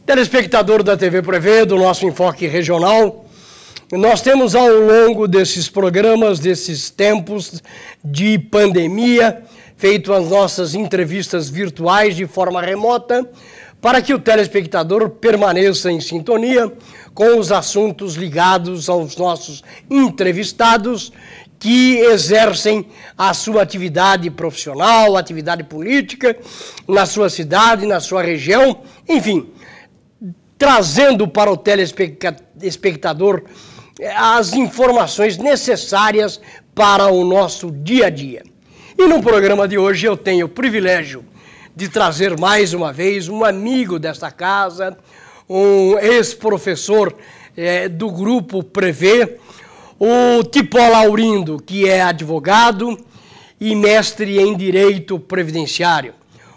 Telespectador da TV Prevê, do nosso Enfoque Regional, nós temos ao longo desses programas, desses tempos de pandemia, feito as nossas entrevistas virtuais de forma remota, para que o telespectador permaneça em sintonia com os assuntos ligados aos nossos entrevistados que exercem a sua atividade profissional, atividade política, na sua cidade, na sua região, enfim, trazendo para o telespectador as informações necessárias para o nosso dia a dia. E no programa de hoje eu tenho o privilégio de trazer mais uma vez um amigo desta casa, um ex-professor do Grupo Prevê, o Tipó Laurindo, que é advogado e mestre em Direito Previdenciário.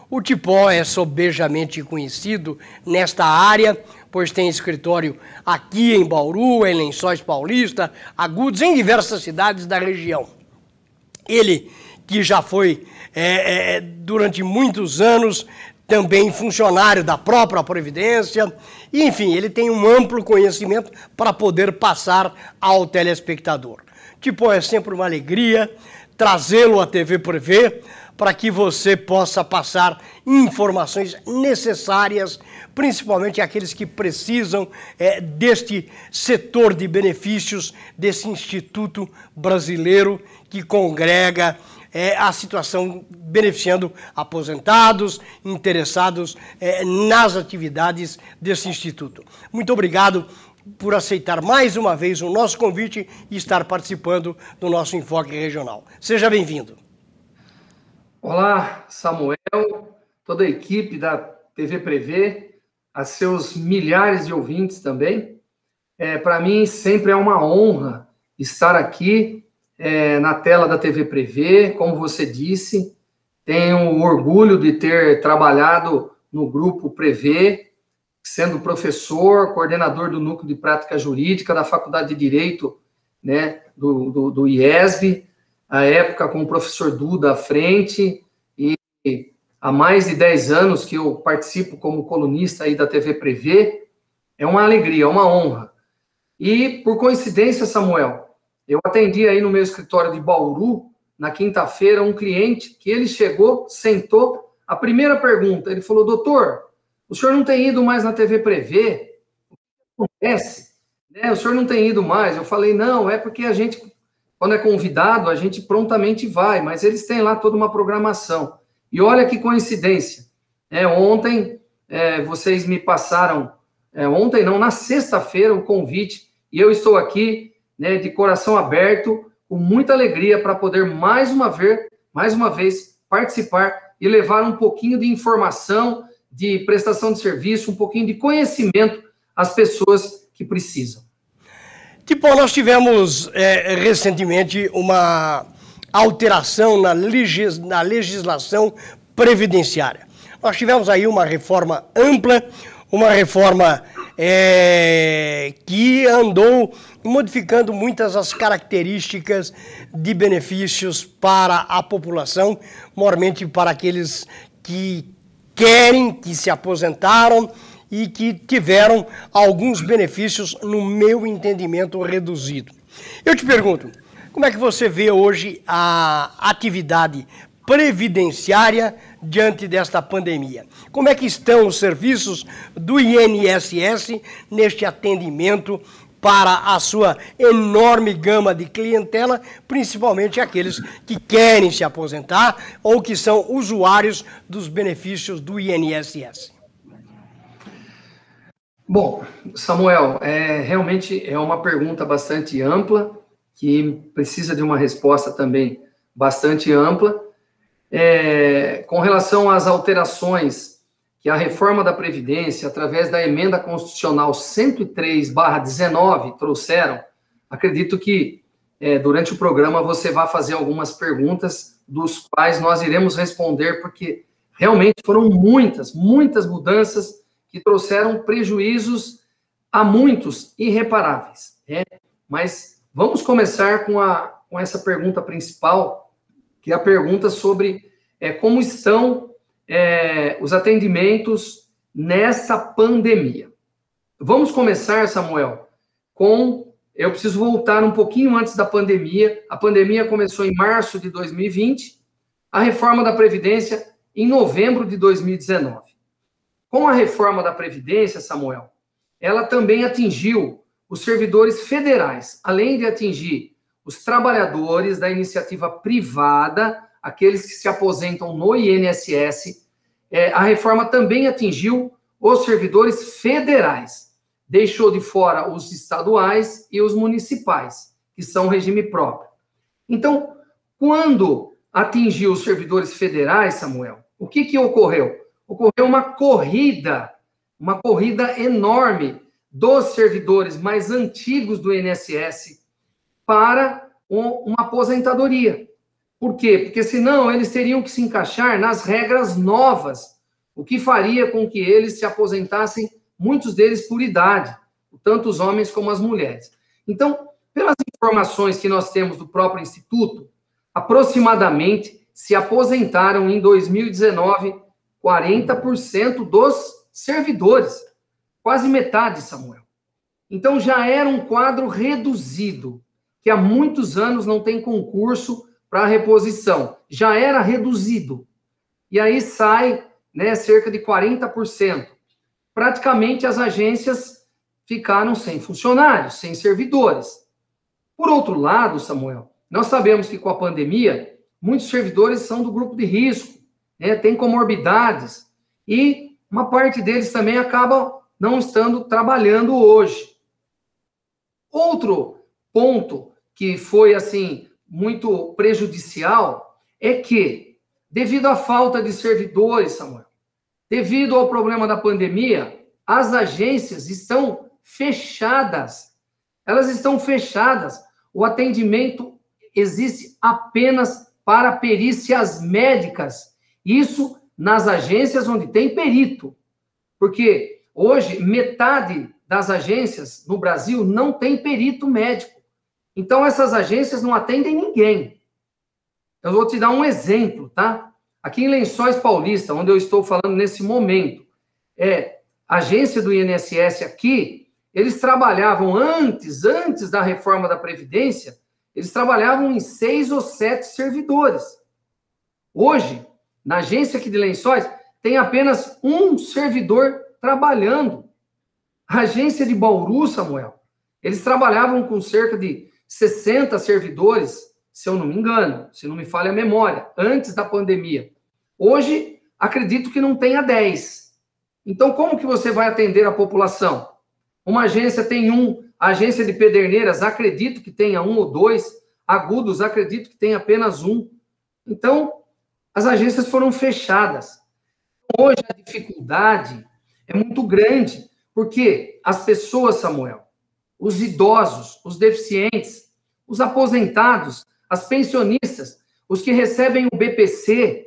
O Tipó é sobejamente conhecido nesta área, pois tem escritório aqui em Bauru, em Lençóis Paulista, Agudos, em diversas cidades da região. Ele, que já foi, durante muitos anos, também funcionário da própria Previdência, e, enfim, ele tem um amplo conhecimento para poder passar ao telespectador. Tipó, é sempre uma alegria trazê-lo à TV Prevê, para que você possa passar informações necessárias, principalmente aqueles que precisam deste setor de benefícios, desse Instituto Brasileiro que congrega a situação beneficiando aposentados, interessados nas atividades desse Instituto. Muito obrigado por aceitar mais uma vez o nosso convite e estar participando do nosso Enfoque Regional. Seja bem-vindo. Olá, Samuel, toda a equipe da TV Prevê, a seus milhares de ouvintes também. Para mim, sempre é uma honra estar aqui na tela da TV Prevê, como você disse. Tenho o orgulho de ter trabalhado no Grupo Prevê, sendo professor, coordenador do Núcleo de Prática Jurídica da Faculdade de Direito, né, do IESB, à época com o professor Duda à frente, e há mais de 10 anos que eu participo como colunista aí da TV Prevê. É uma alegria, é uma honra. E, por coincidência, Samuel, eu atendi aí no meu escritório de Bauru, na quinta-feira, um cliente que ele chegou, sentou, a primeira pergunta, ele falou: doutor, o senhor não tem ido mais na TV Prevê? O que acontece? O senhor não tem ido mais? Eu falei: não, é porque a gente, quando é convidado, a gente prontamente vai, mas eles têm lá toda uma programação. E olha que coincidência, ontem vocês me passaram, ontem não, na sexta-feira, o convite, e eu estou aqui, de coração aberto, com muita alegria para poder mais uma vez participar e levar um pouquinho de informação, de prestação de serviço, um pouquinho de conhecimento às pessoas que precisam. Tipo, nós tivemos recentemente uma alteração na legislação previdenciária. Nós tivemos aí uma reforma ampla, uma reforma que andou modificando muitas as características de benefícios para a população, maiormente para aqueles que querem, que se aposentaram e que tiveram alguns benefícios, no meu entendimento, reduzido. Eu te pergunto, como é que você vê hoje a atividade previdenciária diante desta pandemia? Como é que estão os serviços do INSS neste atendimento para a sua enorme gama de clientela, principalmente aqueles que querem se aposentar ou que são usuários dos benefícios do INSS? Bom, Samuel, realmente é uma pergunta bastante ampla, que precisa de uma resposta também bastante ampla. Com relação às alterações que a reforma da Previdência, através da emenda constitucional 103/19, trouxeram, acredito que durante o programa você vai fazer algumas perguntas, dos quais nós iremos responder, porque realmente foram muitas mudanças que trouxeram prejuízos a muitos irreparáveis. Mas vamos começar com essa pergunta principal, que é a pergunta sobre como estão os atendimentos nessa pandemia. Vamos começar, Samuel, eu preciso voltar um pouquinho antes da pandemia. A pandemia começou em março de 2020, a reforma da Previdência em novembro de 2019. Com a reforma da Previdência, Samuel, ela também atingiu os servidores federais, além de atingir os trabalhadores da iniciativa privada, aqueles que se aposentam no INSS, a reforma também atingiu os servidores federais. Deixou de fora os estaduais e os municipais, que são regime próprio. Então, quando atingiu os servidores federais, Samuel, o que ocorreu? Ocorreu uma corrida enorme dos servidores mais antigos do INSS para uma aposentadoria. Por quê? Porque senão eles teriam que se encaixar nas regras novas, o que faria com que eles se aposentassem, muitos deles por idade, tanto os homens como as mulheres. Então, pelas informações que nós temos do próprio Instituto, aproximadamente se aposentaram em 2019 40% dos servidores, quase metade, Samuel. Então, já era um quadro reduzido, que há muitos anos não tem concurso para reposição. Já era reduzido. E aí sai, cerca de 40%. Praticamente as agências ficaram sem funcionários, sem servidores. Por outro lado, Samuel, nós sabemos que com a pandemia, muitos servidores são do grupo de risco, têm comorbidades, e uma parte deles também acaba não estando trabalhando hoje. Outro ponto que foi, assim, muito prejudicial é que, devido à falta de servidores, Samuel, devido ao problema da pandemia, as agências estão fechadas. Elas estão fechadas. O atendimento existe apenas para perícias médicas. Isso nas agências onde tem perito. Porque hoje, metade das agências no Brasil não tem perito médico. Então, essas agências não atendem ninguém. Eu vou te dar um exemplo, tá? Aqui em Lençóis Paulista, onde eu estou falando nesse momento, a agência do INSS aqui, eles trabalhavam antes da reforma da Previdência, eles trabalhavam em 6 ou 7 servidores. Hoje, na agência aqui de Lençóis, tem apenas um servidor trabalhando. A agência de Bauru, Samuel, eles trabalhavam com cerca de 60 servidores, se eu não me engano, se não me falha a memória, antes da pandemia. Hoje, acredito que não tenha 10. Então, como que você vai atender a população? Uma agência tem a agência de Pederneiras, acredito que tenha 1 ou 2, Agudos, acredito que tenha apenas 1. Então, as agências foram fechadas. Hoje, a dificuldade é muito grande, porque as pessoas, Samuel, os idosos, os deficientes, os aposentados, as pensionistas, os que recebem o BPC,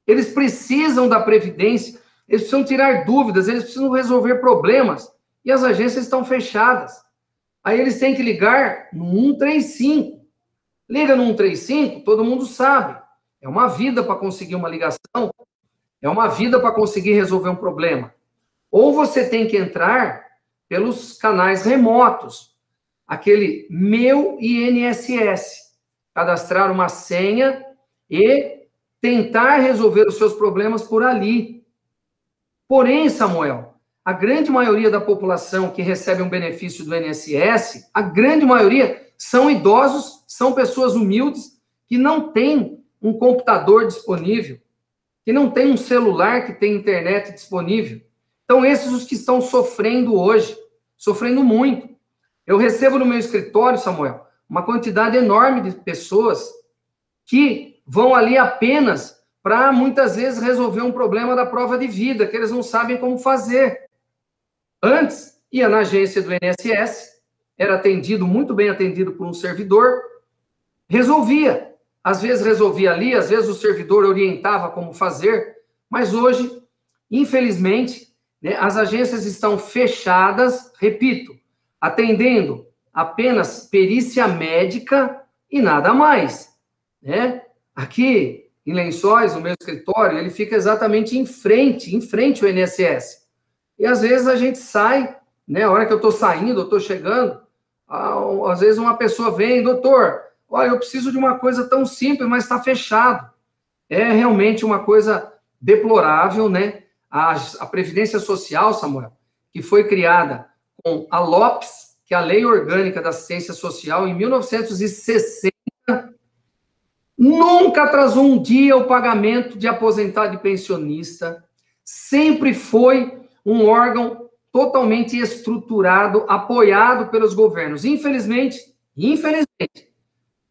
eles precisam da Previdência, eles precisam tirar dúvidas, eles precisam resolver problemas, e as agências estão fechadas. Aí eles têm que ligar no 135. Liga no 135, todo mundo sabe. É uma vida para conseguir uma ligação, é uma vida para conseguir resolver um problema. Ou você tem que entrar pelos canais remotos, aquele Meu INSS, cadastrar uma senha e tentar resolver os seus problemas por ali. Porém, Samuel, a grande maioria da população que recebe um benefício do INSS, a grande maioria são idosos, são pessoas humildes, que não têm um computador disponível, que não têm um celular que tem internet disponível. Então, esses os que estão sofrendo hoje, sofrendo muito. Eu recebo no meu escritório, Samuel, uma quantidade enorme de pessoas que vão ali apenas para, muitas vezes, resolver um problema da prova de vida, que eles não sabem como fazer. Antes, ia na agência do INSS, era atendido, muito bem atendido por um servidor, resolvia. Às vezes resolvia ali, às vezes o servidor orientava como fazer, mas hoje, infelizmente, as agências estão fechadas, repito, atendendo apenas perícia médica e nada mais. Aqui, em Lençóis, no meu escritório, ele fica exatamente em frente ao INSS. E às vezes a gente sai, né? A hora que eu estou saindo, eu estou chegando, às vezes uma pessoa vem, doutor, olha, eu preciso de uma coisa tão simples, mas está fechado. É realmente uma coisa deplorável, né? A Previdência Social, Samuel, que foi criada com a LOPS, que é a Lei Orgânica da Assistência Social, em 1960, nunca atrasou um dia o pagamento de aposentado e pensionista, sempre foi um órgão totalmente estruturado, apoiado pelos governos. Infelizmente,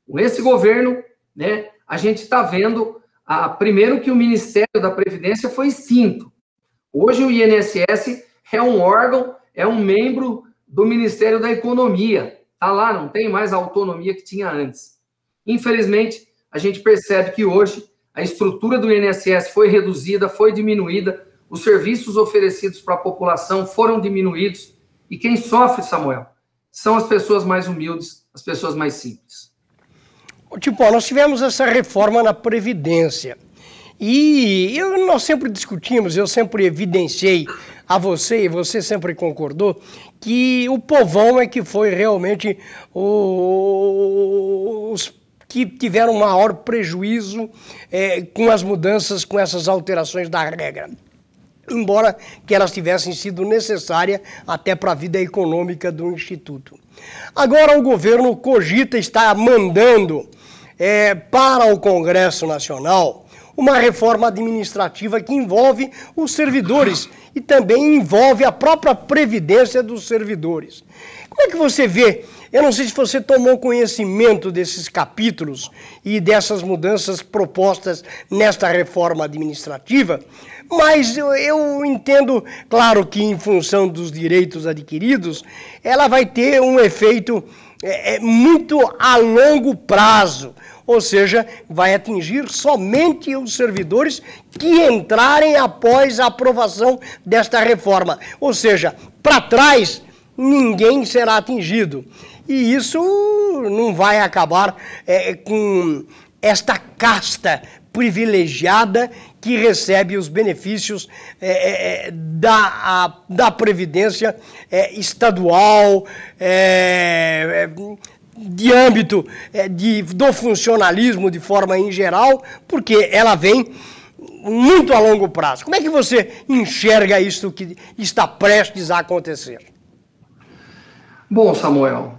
com esse governo, né, a gente está vendo, primeiro que o Ministério da Previdência foi extinto. Hoje o INSS é um órgão, é um membro do Ministério da Economia. Está lá, não tem mais a autonomia que tinha antes. Infelizmente, a gente percebe que hoje a estrutura do INSS foi reduzida, foi diminuída, os serviços oferecidos para a população foram diminuídos, e quem sofre, Samuel, são as pessoas mais humildes, as pessoas mais simples. Tipo, nós tivemos essa reforma na Previdência, e nós sempre discutimos, eu sempre evidenciei a você, e você sempre concordou, que o povão é que foi realmente os que tiveram maior prejuízo com as mudanças, com essas alterações da regra. Embora que elas tivessem sido necessárias até para a vida econômica do Instituto. Agora o governo cogita estar mandando para o Congresso Nacional uma reforma administrativa que envolve os servidores e também envolve a própria previdência dos servidores. Como é que você vê? Eu não sei se você tomou conhecimento desses capítulos e dessas mudanças propostas nesta reforma administrativa, mas eu entendo, claro que em função dos direitos adquiridos, ela vai ter um efeito muito a longo prazo, ou seja, vai atingir somente os servidores que entrarem após a aprovação desta reforma. Ou seja, para trás, ninguém será atingido. E isso não vai acabar com esta casta privilegiada que recebe os benefícios da Previdência estadual, de âmbito do funcionalismo de forma em geral, porque ela vem muito a longo prazo. Como é que você enxerga isso que está prestes a acontecer? Bom, Samuel,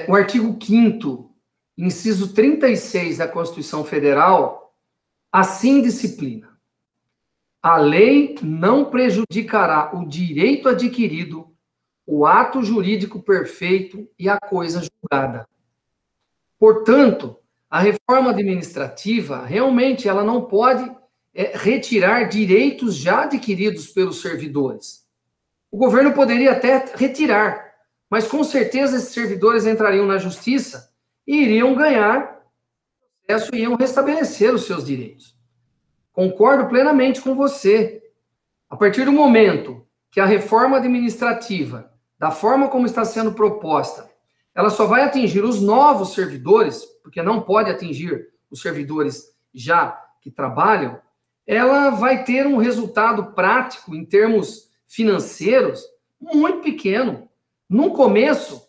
o artigo 5º, inciso 36 da Constituição Federal, assim disciplina: a lei não prejudicará o direito adquirido, o ato jurídico perfeito e a coisa julgada. Portanto, a reforma administrativa, realmente, ela não pode retirar direitos já adquiridos pelos servidores. O governo poderia até retirar, mas com certeza esses servidores entrariam na justiça e iriam ganhar processo e iam restabelecer os seus direitos. Concordo plenamente com você. A partir do momento que a reforma administrativa, da forma como está sendo proposta, ela só vai atingir os novos servidores, porque não pode atingir os servidores já que trabalham, ela vai ter um resultado prático em termos financeiros muito pequeno. No começo,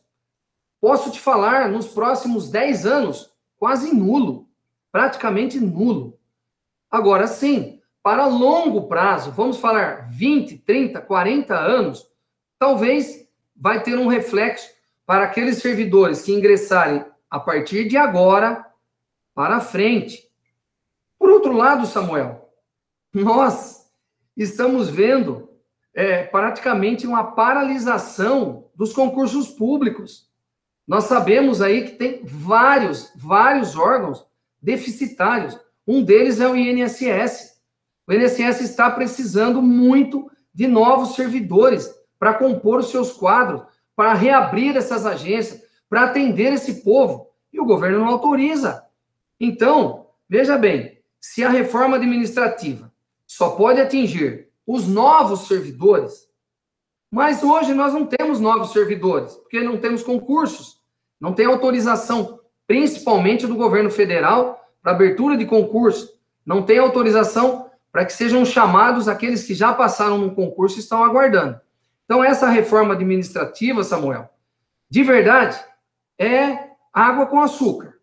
posso te falar, nos próximos 10 anos, quase nulo, praticamente nulo. Agora sim, para longo prazo, vamos falar 20, 30, 40 anos, talvez vai ter um reflexo para aqueles servidores que ingressarem a partir de agora para frente. Por outro lado, Samuel, nós estamos vendo praticamente uma paralisação dos concursos públicos. Nós sabemos aí que tem vários órgãos deficitários. Um deles é o INSS. O INSS está precisando muito de novos servidores para compor os seus quadros, para reabrir essas agências, para atender esse povo. E o governo não autoriza. Então, veja bem, se a reforma administrativa só pode atingir os novos servidores, mas hoje nós não temos novos servidores, porque não temos concursos, não tem autorização, principalmente do governo federal, para abertura de concurso, não tem autorização para que sejam chamados aqueles que já passaram no concurso e estão aguardando. Então, essa reforma administrativa, Samuel, de verdade, é água com açúcar.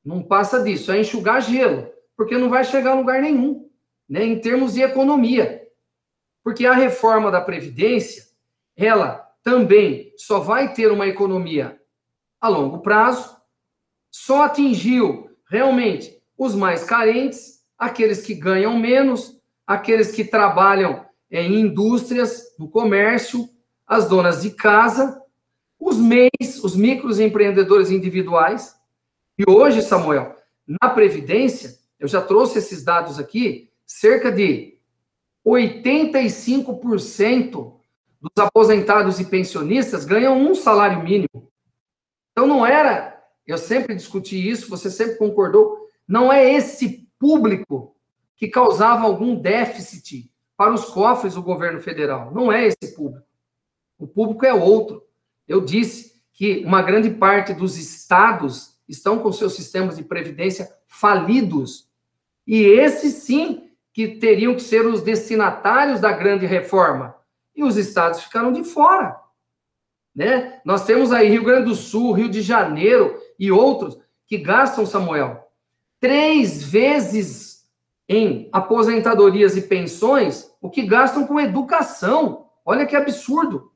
Não passa disso, é enxugar gelo, porque não vai chegar a lugar nenhum, né, em termos de economia. Porque a reforma da Previdência, ela também só vai ter uma economia a longo prazo, só atingiu realmente os mais carentes, aqueles que ganham menos, aqueles que trabalham em indústrias, no comércio, as donas de casa, os MEIs, os microempreendedores individuais. E hoje, Samuel, na Previdência, eu já trouxe esses dados aqui, cerca de 85% dos aposentados e pensionistas ganham um salário mínimo. Então, não era, eu sempre discuti isso, você sempre concordou, não é esse público que causava algum déficit para os cofres do governo federal. Não é esse público. O público é outro. Eu disse que uma grande parte dos estados estão com seus sistemas de previdência falidos. E esses, sim, que teriam que ser os destinatários da grande reforma. E os estados ficaram de fora. Né? Nós temos aí Rio Grande do Sul, Rio de Janeiro e outros que gastam, Samuel, 3 vezes em aposentadorias e pensões o que gastam com educação. Olha que absurdo.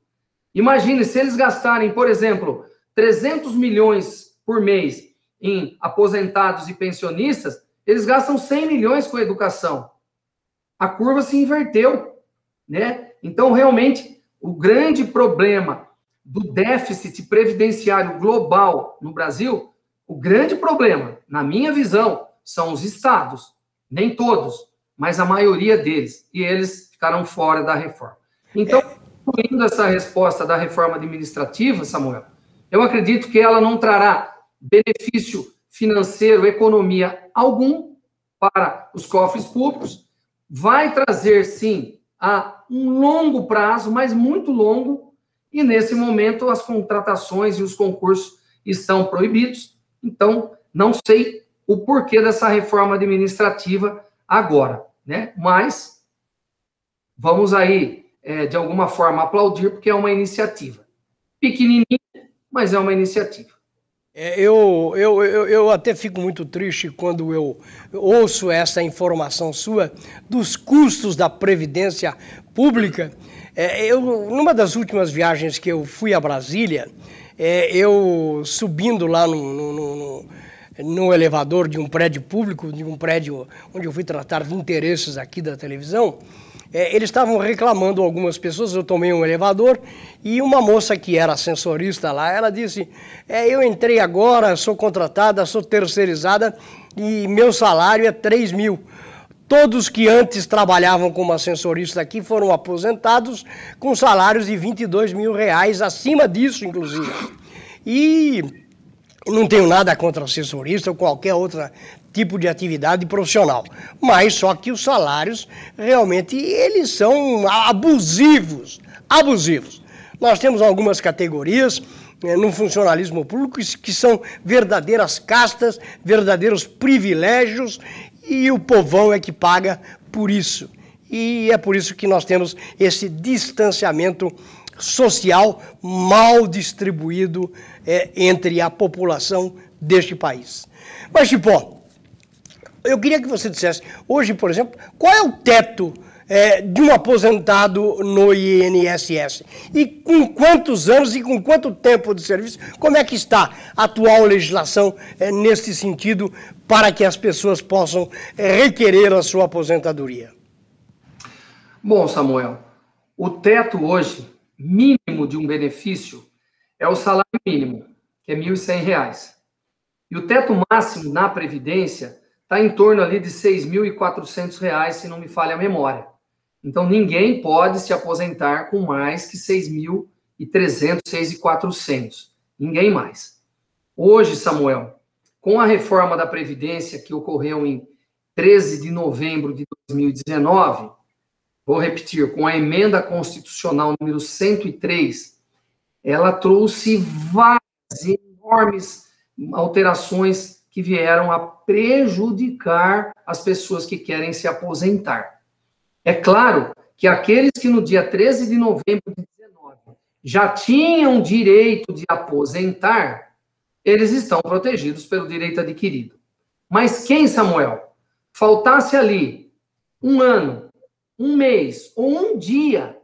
Imagine se eles gastarem, por exemplo, 300 milhões por mês em aposentados e pensionistas, eles gastam 100 milhões com educação. A curva se inverteu, né? Então, realmente, o grande problema do déficit previdenciário global no Brasil, o grande problema, na minha visão, são os estados. Nem todos, mas a maioria deles. E eles ficaram fora da reforma. Então, incluindo essa resposta da reforma administrativa, Samuel, eu acredito que ela não trará benefício financeiro, economia algum para os cofres públicos, vai trazer, sim, a um longo prazo, mas muito longo, e nesse momento as contratações e os concursos estão proibidos, então não sei o porquê dessa reforma administrativa agora, né? Mas vamos aí, de alguma forma, aplaudir, porque é uma iniciativa. Pequenininha, mas é uma iniciativa. Eu até fico muito triste quando eu ouço essa informação sua dos custos da Previdência Pública. Numa das últimas viagens que eu fui a Brasília, eu subindo lá no elevador de um prédio público, de um prédio onde eu fui tratar de interesses aqui da televisão, eles estavam reclamando, algumas pessoas, eu tomei um elevador e uma moça que era ascensorista lá, ela disse, eu entrei agora, sou contratada, sou terceirizada e meu salário é 3 mil. Todos que antes trabalhavam como ascensorista aqui foram aposentados com salários de 22 mil reais, acima disso, inclusive. E não tenho nada contra assessorista ou qualquer outro tipo de atividade profissional, mas só que os salários realmente eles são abusivos. Nós temos algumas categorias no funcionalismo público que são verdadeiras castas, verdadeiros privilégios, e o povão é que paga por isso. E é por isso que nós temos esse distanciamento social mal distribuído entre a população deste país. Mas, Chipó, eu queria que você dissesse, hoje, por exemplo, qual é o teto de um aposentado no INSS? E com quantos anos e com quanto tempo de serviço? Como é que está a atual legislação nesse sentido para que as pessoas possam requerer a sua aposentadoria? Bom, Samuel, o teto hoje, mínimo de um benefício, é o salário mínimo, que é R$ 1.100. E o teto máximo na Previdência está em torno ali de R$ 6.400, se não me falha a memória. Então, ninguém pode se aposentar com mais que R$ 6.300, R$ 6.400. Ninguém mais. Hoje, Samuel, com a reforma da Previdência que ocorreu em 13 de novembro de 2019, vou repetir, com a emenda constitucional número 103, ela trouxe várias enormes alterações que vieram a prejudicar as pessoas que querem se aposentar. É claro que aqueles que no dia 13 de novembro de 2019 já tinham direito de aposentar, eles estão protegidos pelo direito adquirido. Mas quem, Samuel, faltasse ali um ano, um mês ou um dia,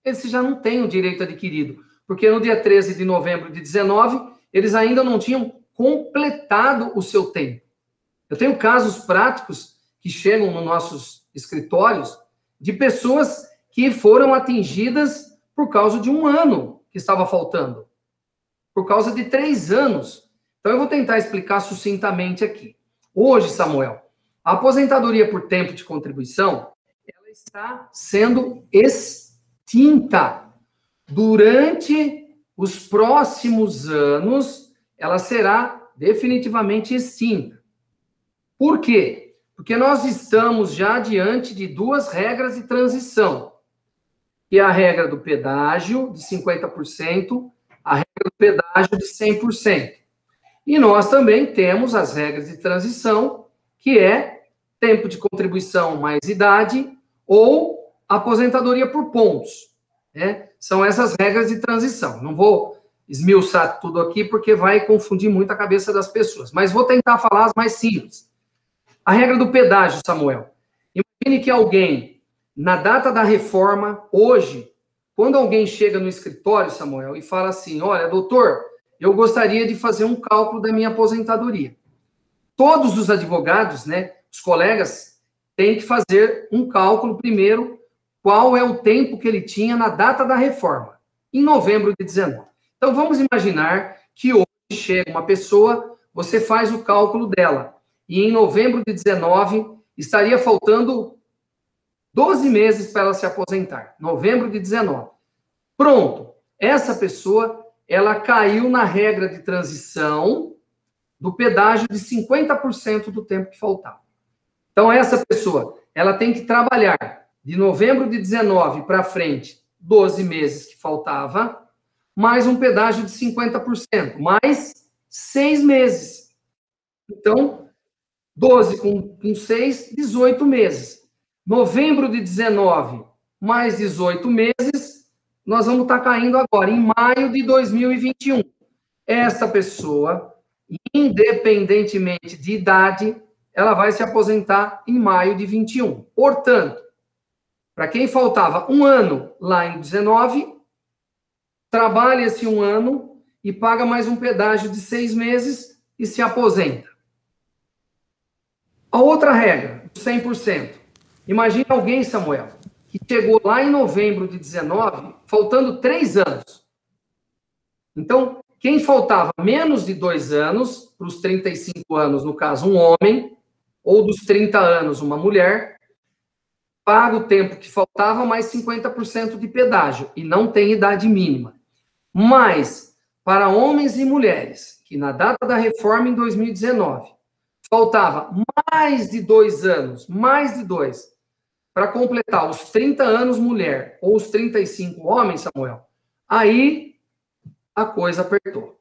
esse já não tem o direito adquirido, porque no dia 13 de novembro de 19, eles ainda não tinham completado o seu tempo. Eu tenho casos práticos que chegam nos nossos escritórios de pessoas que foram atingidas por causa de um ano que estava faltando, por causa de 3 anos. Então, eu vou tentar explicar sucintamente aqui. Hoje, Samuel, a aposentadoria por tempo de contribuição, ela está sendo extinta. Durante os próximos anos, ela será definitivamente extinta. Por quê? Porque nós estamos já diante de 2 regras de transição. Que é a regra do pedágio de 50%, a regra do pedágio de 100%. E nós também temos as regras de transição, que é tempo de contribuição mais idade ou aposentadoria por pontos. Né? São essas regras de transição. Não vou esmiuçar tudo aqui, porque vai confundir muito a cabeça das pessoas. Mas vou tentar falar as mais simples. A regra do pedágio, Samuel. Imagine que alguém, na data da reforma, hoje, quando alguém chega no escritório, Samuel, e fala assim, olha, doutor, eu gostaria de fazer um cálculo da minha aposentadoria. Todos os advogados, né, os colegas, têm que fazer um cálculo primeiro, qual é o tempo que ele tinha na data da reforma, em novembro de 19. Então, vamos imaginar que hoje chega uma pessoa, você faz o cálculo dela, e em novembro de 19, estaria faltando 12 meses para ela se aposentar. Novembro de 19. Pronto. Essa pessoa, ela caiu na regra de transição do pedágio de 50% do tempo que faltava. Então, essa pessoa, ela tem que trabalhar de novembro de 19 para frente, 12 meses que faltava, mais um pedágio de 50%, mais 6 meses. Então, 12 com 6, 18 meses. Novembro de 19, mais 18 meses, nós vamos estar caindo agora, em maio de 2021. Essa pessoa, independentemente de idade, ela vai se aposentar em maio de 21. Portanto, para quem faltava um ano lá em 19, trabalha esse um ano e paga mais um pedágio de 6 meses e se aposenta. A outra regra, 100%. Imagine alguém, Samuel, que chegou lá em novembro de 19, faltando 3 anos. Então, quem faltava menos de 2 anos, para os 35 anos, no caso, um homem, ou dos 30 anos, uma mulher, paga o tempo que faltava, mais 50% de pedágio, e não tem idade mínima. Mas, para homens e mulheres, que na data da reforma em 2019, faltava mais de 2 anos, mais de 2, para completar os 30 anos mulher ou os 35 homens, Samuel, aí a coisa apertou.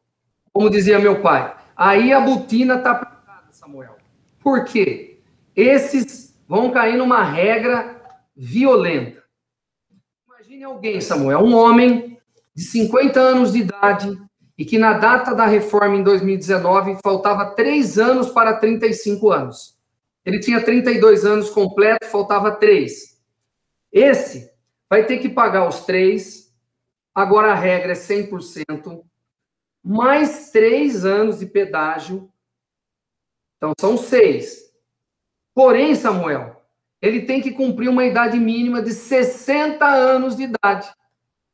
Como dizia meu pai, aí a botina está apertada, Samuel. Por quê? Esses vão cair numa regra violenta. Imagine alguém, Samuel, um homem de 50 anos de idade, e que na data da reforma em 2019 faltava 3 anos para 35 anos. Ele tinha 32 anos completo, faltava 3. Esse vai ter que pagar os 3, agora a regra é 100%, mais 3 anos de pedágio, então são 6. Porém, Samuel, ele tem que cumprir uma idade mínima de 60 anos de idade.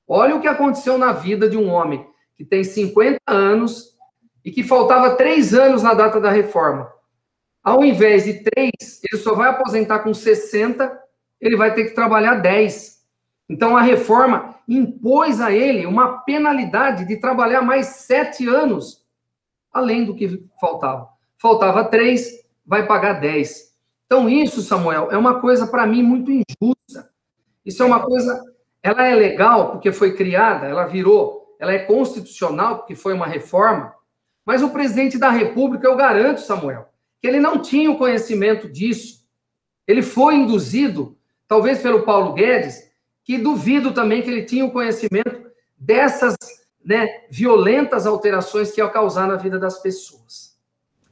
Olha o que aconteceu na vida de um homem que tem 50 anos e que faltava 3 anos na data da reforma. Ao invés de 3, ele só vai aposentar com 60, ele vai ter que trabalhar 10. Então, a reforma impôs a ele uma penalidade de trabalhar mais 7 anos, além do que faltava. Faltava 3, vai pagar 10. Então, isso, Samuel, é uma coisa, para mim, muito injusta. Isso é uma coisa... Ela é legal porque foi criada, ela é constitucional porque foi uma reforma, Mas o presidente da República, eu garanto, Samuel, que ele não tinha o conhecimento disso. Ele foi induzido, talvez pelo Paulo Guedes, que duvido também que ele tinha o conhecimento dessas, né, violentas alterações que ia causar na vida das pessoas.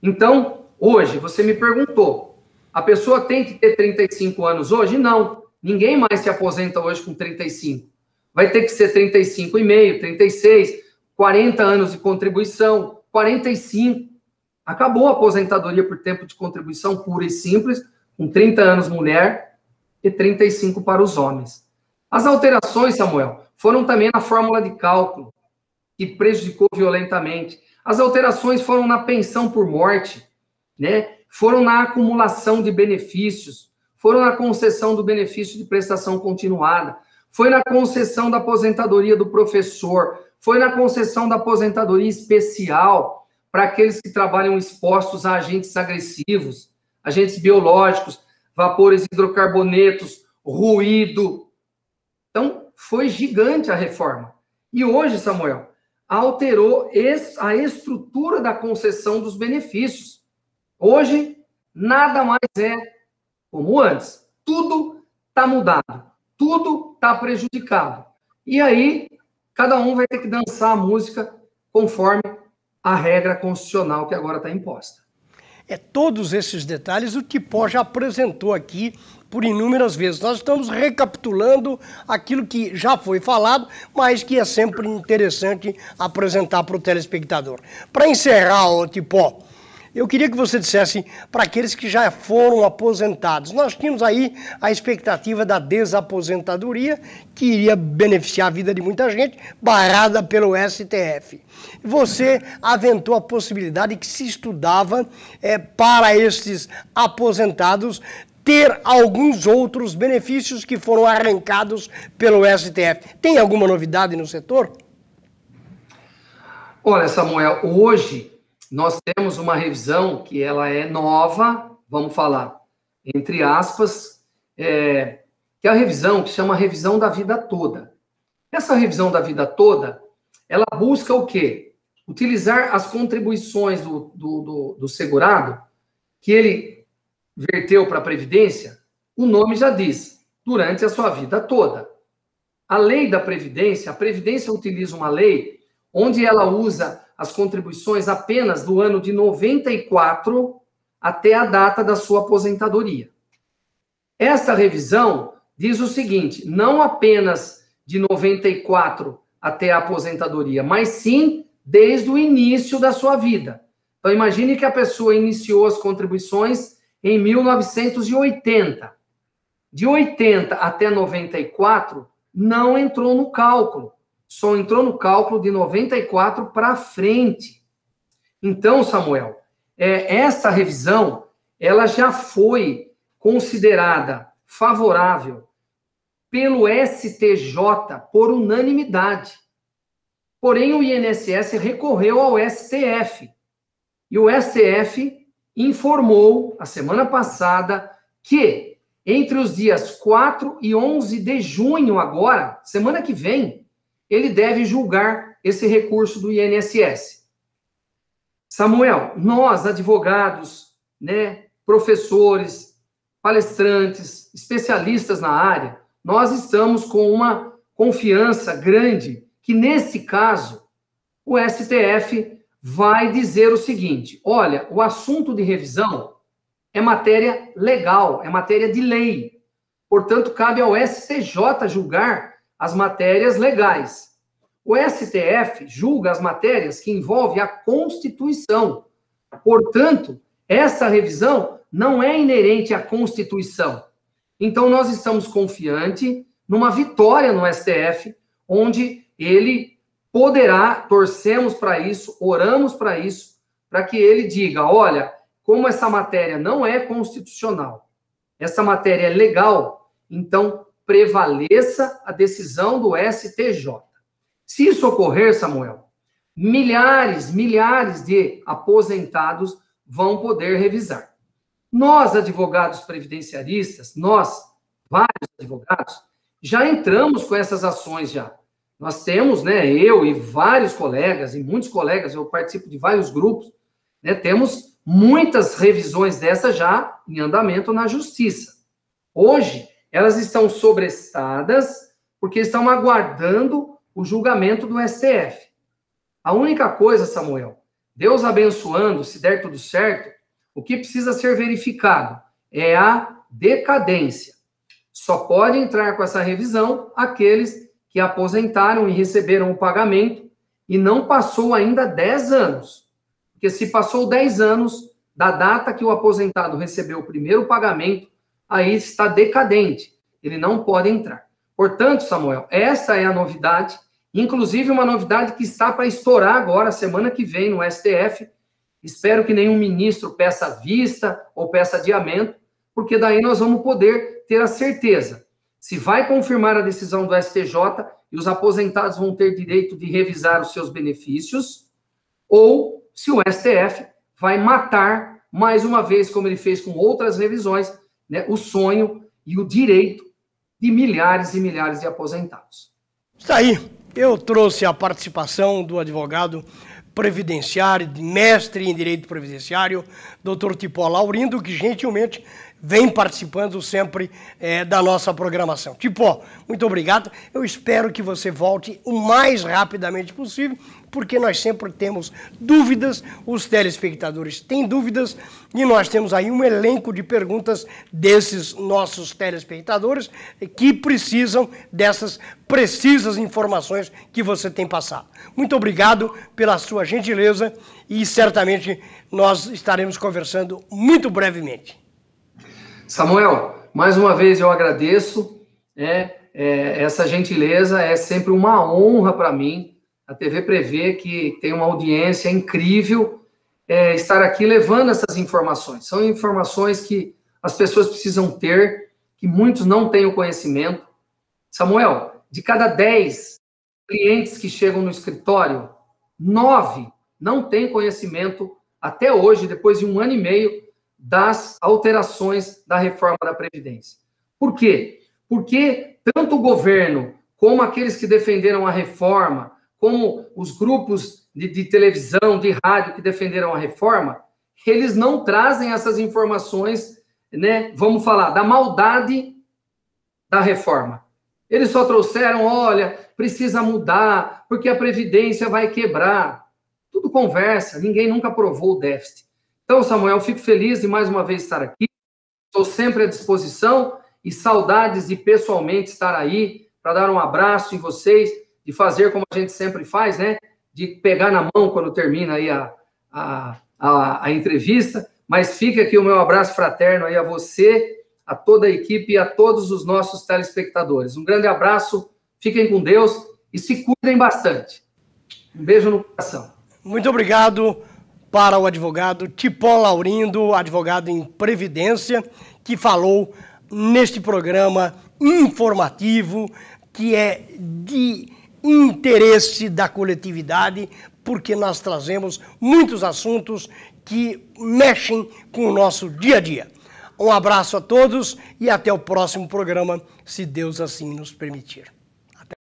Então, hoje, você me perguntou, a pessoa tem que ter 35 anos hoje? Não. Ninguém mais se aposenta hoje com 35. Vai ter que ser 35,5, 36, 40 anos de contribuição, 45. Acabou a aposentadoria por tempo de contribuição pura e simples, com 30 anos mulher e 35 para os homens. As alterações, Samuel, foram também na fórmula de cálculo, que prejudicou violentamente. As alterações foram na pensão por morte, né? Foram na acumulação de benefícios, foram na concessão do benefício de prestação continuada, foi na concessão da aposentadoria do professor, foi na concessão da aposentadoria especial para aqueles que trabalham expostos a agentes agressivos, agentes biológicos, vapores hidrocarbonetos, ruído. Então, foi gigante a reforma. E hoje, Samuel, alterou a estrutura da concessão dos benefícios. Hoje, nada mais é como antes. Tudo está mudado. Tudo está prejudicado. E aí, cada um vai ter que dançar a música conforme a regra constitucional que agora está imposta. Todos esses detalhes o Tipó já apresentou aqui por inúmeras vezes. Nós estamos recapitulando aquilo que já foi falado, mas que é sempre interessante apresentar para o telespectador. Para encerrar, Tipó, eu queria que você dissesse para aqueles que já foram aposentados. Nós tínhamos aí a expectativa da desaposentadoria, que iria beneficiar a vida de muita gente, barrada pelo STF. Você aventou a possibilidade que se estudava para esses aposentados ter alguns outros benefícios que foram arrancados pelo STF. Tem alguma novidade no setor? Olha, Samuel, hoje nós temos uma revisão que ela é nova, vamos falar, entre aspas, que é a revisão que chama revisão da vida toda. Essa revisão da vida toda, ela busca o quê? Utilizar as contribuições do segurado, que ele verteu para a Previdência, o nome já diz, durante a sua vida toda. A lei da Previdência, a Previdência utiliza uma lei onde ela usa as contribuições apenas do ano de 94 até a data da sua aposentadoria. Esta revisão diz o seguinte, não apenas de 94 até a aposentadoria, mas sim desde o início da sua vida. Então, imagine que a pessoa iniciou as contribuições em 1980. De 80 até 94, não entrou no cálculo. Só entrou no cálculo de 94 para frente. Então, Samuel, essa revisão, ela já foi considerada favorável pelo STJ por unanimidade. Porém, o INSS recorreu ao STF. E o STF informou, a semana passada, que entre os dias 4 e 11 de junho agora, semana que vem, ele deve julgar esse recurso do INSS. Samuel, nós, advogados, né, professores, palestrantes, especialistas na área, nós estamos com uma confiança grande que, nesse caso, o STF vai dizer o seguinte, olha, o assunto de revisão é matéria legal, é matéria de lei. Portanto, cabe ao STJ julgar as matérias legais. O STF julga as matérias que envolvem a Constituição. Portanto, essa revisão não é inerente à Constituição. Então, nós estamos confiantes numa vitória no STF, onde ele poderá, torcemos para isso, oramos para isso, para que ele diga, olha, como essa matéria não é constitucional, essa matéria é legal, então prevaleça a decisão do STJ. Se isso ocorrer, Samuel, milhares de aposentados vão poder revisar. Nós, advogados previdenciaristas, nós, vários advogados, já entramos com essas ações já. Nós temos, né, eu e vários colegas, e muitos colegas, eu participo de vários grupos, né, temos muitas revisões dessas já em andamento na Justiça. Hoje, elas estão sobrestadas porque estão aguardando o julgamento do STF. A única coisa, Samuel, Deus abençoando, se der tudo certo, o que precisa ser verificado é a decadência. Só pode entrar com essa revisão aqueles que aposentaram e receberam o pagamento e não passou ainda 10 anos. Porque se passou 10 anos da data que o aposentado recebeu o primeiro pagamento, aí está decadente. Ele não pode entrar. Portanto, Samuel, essa é a novidade, inclusive uma novidade que está para estourar agora, semana que vem, no STF. Espero que nenhum ministro peça vista ou peça adiamento, porque daí nós vamos poder ter a certeza se vai confirmar a decisão do STJ e os aposentados vão ter direito de revisar os seus benefícios, ou se o STF vai matar, mais uma vez, como ele fez com outras revisões, né, o sonho e o direito de milhares e milhares de aposentados. Está aí. Eu trouxe a participação do advogado previdenciário, mestre em direito previdenciário, Dr. Tipó Laurindo, que gentilmente vem participando sempre da nossa programação. Tipó, muito obrigado. Eu espero que você volte o mais rapidamente possível, porque nós sempre temos dúvidas, os telespectadores têm dúvidas, e nós temos aí um elenco de perguntas desses nossos telespectadores que precisam dessas precisas informações que você tem passado. Muito obrigado pela sua gentileza e certamente nós estaremos conversando muito brevemente. Samuel, mais uma vez eu agradeço, essa gentileza, é sempre uma honra para mim, a TV Prevê, que tem uma audiência incrível, estar aqui levando essas informações. São informações que as pessoas precisam ter, que muitos não têm o conhecimento. Samuel, de cada 10 clientes que chegam no escritório, 9 não têm conhecimento até hoje, depois de 1 ano e meio, das alterações da reforma da Previdência. Por quê? Porque tanto o governo, como aqueles que defenderam a reforma, como os grupos de televisão, de rádio que defenderam a reforma, eles não trazem essas informações, né, vamos falar, da maldade da reforma. Eles só trouxeram, olha, precisa mudar, porque a Previdência vai quebrar. Tudo conversa, ninguém nunca provou o déficit. Então, Samuel, fico feliz de mais uma vez estar aqui. Estou sempre à disposição e saudades de pessoalmente estar aí para dar um abraço em vocês, de fazer como a gente sempre faz, né? De pegar na mão quando termina aí a entrevista. Mas fica aqui o meu abraço fraterno aí a você, a toda a equipe e a todos os nossos telespectadores. Um grande abraço, fiquem com Deus e se cuidem bastante. Um beijo no coração. Muito obrigado para o advogado Tipó Laurindo, advogado em Previdência, que falou neste programa informativo, que é de interesse da coletividade, porque nós trazemos muitos assuntos que mexem com o nosso dia a dia. Um abraço a todos e até o próximo programa, se Deus assim nos permitir.